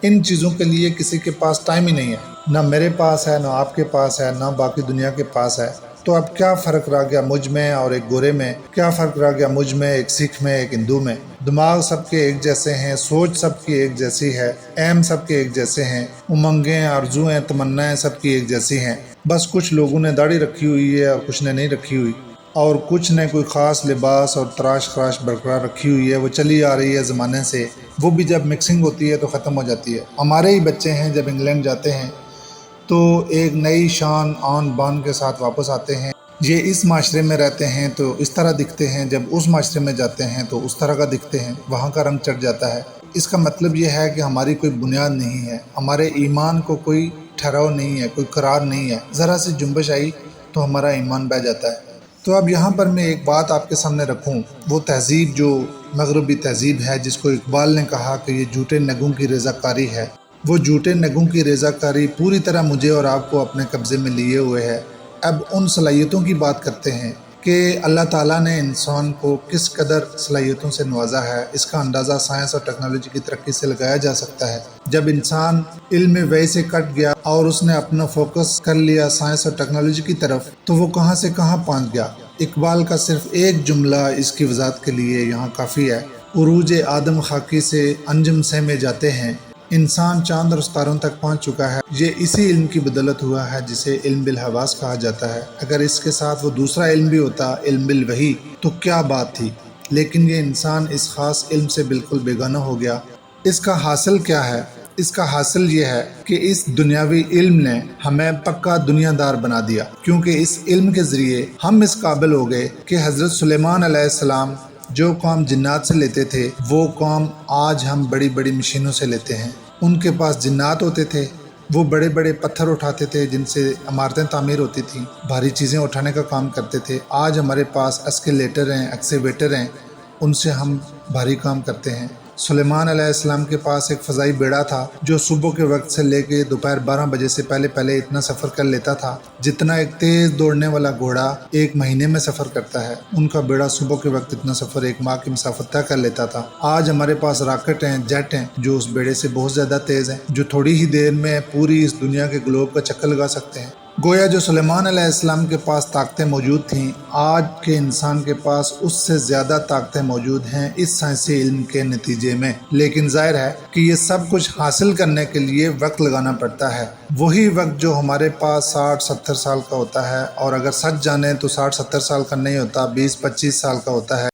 ان چیزوں کے لیے کسی کے پاس ٹائم ہی نہیں ہے، نہ میرے پاس ہے، نہ آپ کے پاس ہے، نہ باقی دنیا کے پاس ہے۔ تو اب کیا فرق رہ گیا مجھ میں اور ایک گورے میں؟ کیا فرق رہ گیا مجھ میں، ایک سکھ میں، ایک ہندو میں؟ دماغ سب کے ایک جیسے ہیں، سوچ سب کی ایک جیسی ہے، ایم سب کے ایک جیسے ہیں، امنگیں، آرزوئیں، تمنائیں سب کی ایک جیسی ہیں۔ بس کچھ لوگوں نے داڑھی رکھی ہوئی ہے اور کچھ نے نہیں رکھی ہوئی، اور کچھ نے کوئی خاص لباس اور تراش خراش برقرار رکھی ہوئی ہے، وہ چلی آ رہی ہے زمانے سے، وہ بھی جب مکسنگ ہوتی ہے تو ختم ہو جاتی ہے۔ ہمارے ہی بچے ہیں جب انگلینڈ جاتے ہیں تو ایک نئی شان آن بان کے ساتھ واپس آتے ہیں، یہ اس معاشرے میں رہتے ہیں تو اس طرح دکھتے ہیں، جب اس معاشرے میں جاتے ہیں تو اس طرح کا دکھتے ہیں، وہاں کا رنگ چڑھ جاتا ہے۔ اس کا مطلب یہ ہے کہ ہماری کوئی بنیاد نہیں ہے، ہمارے ایمان کو کوئی ٹھہراؤ نہیں ہے، کوئی قرار نہیں ہے، ذرا سی جنبش آئی تو ہمارا ایمان بہہ جاتا ہے۔ تو اب یہاں پر میں ایک بات آپ کے سامنے رکھوں، وہ تہذیب جو مغربی تہذیب ہے، جس کو اقبال نے کہا کہ یہ جھوٹے نگوں کی رضا کاری ہے، وہ جھوٹے نگوں کی رضا کاری پوری طرح مجھے اور آپ کو اپنے قبضے میں لیے ہوئے ہے۔ اب ان صلاحیتوں کی بات کرتے ہیں کہ اللہ تعالیٰ نے انسان کو کس قدر صلاحیتوں سے نوازا ہے۔ اس کا اندازہ سائنس اور ٹیکنالوجی کی ترقی سے لگایا جا سکتا ہے۔ جب انسان علم وحی سے کٹ گیا اور اس نے اپنا فوکس کر لیا سائنس اور ٹیکنالوجی کی طرف، تو وہ کہاں سے کہاں پہنچ گیا۔ اقبال کا صرف ایک جملہ اس کی وضاحت کے لیے یہاں کافی ہے: عروج آدم خاکی سے انجم سے میں جاتے ہیں، انسان چاند اور ستاروں تک پہنچ چکا ہے۔ یہ اسی علم کی بدولت ہوا ہے جسے علم بالحواس کہا جاتا ہے۔ اگر اس کے ساتھ وہ دوسرا علم بھی ہوتا، علم بالوحی، تو کیا بات تھی، لیکن یہ انسان اس خاص علم سے بالکل بیگانہ ہو گیا۔ اس کا حاصل کیا ہے؟ اس کا حاصل یہ ہے کہ اس دنیاوی علم نے ہمیں پکا دنیا دار بنا دیا، کیونکہ اس علم کے ذریعے ہم اس قابل ہو گئے کہ حضرت سلیمان علیہ السلام جو کام جنات سے لیتے تھے، وہ کام آج ہم بڑی بڑی مشینوں سے لیتے ہیں۔ ان کے پاس جنات ہوتے تھے، وہ بڑے بڑے پتھر اٹھاتے تھے جن سے عمارتیں تعمیر ہوتی تھیں، بھاری چیزیں اٹھانے کا کام کرتے تھے۔ آج ہمارے پاس اسکیلیٹر ہیں، ایکسیویٹر ہیں، ان سے ہم بھاری کام کرتے ہیں۔ سلیمان علیہ السلام کے پاس ایک فضائی بیڑا تھا جو صبح کے وقت سے لے کے دوپہر 12 بجے سے پہلے اتنا سفر کر لیتا تھا جتنا ایک تیز دوڑنے والا گھوڑا ایک مہینے میں سفر کرتا ہے۔ ان کا بیڑا صبح کے وقت اتنا سفر ایک ماہ کی مسافت طے کر لیتا تھا۔ آج ہمارے پاس راکٹ ہیں، جیٹ ہیں، جو اس بیڑے سے بہت زیادہ تیز ہیں، جو تھوڑی ہی دیر میں پوری اس دنیا کے گلوب کا چکر لگا سکتے ہیں۔ گویا جو سلیمان علیہ السلام کے پاس طاقتیں موجود تھیں، آج کے انسان کے پاس اس سے زیادہ طاقتیں موجود ہیں اس سائنسی علم کے نتیجے میں۔ لیکن ظاہر ہے کہ یہ سب کچھ حاصل کرنے کے لیے وقت لگانا پڑتا ہے، وہی وقت جو ہمارے پاس 60-70 سال کا ہوتا ہے، اور اگر سچ جانیں تو 60-70 سال کا نہیں ہوتا، 20-25 سال کا ہوتا ہے۔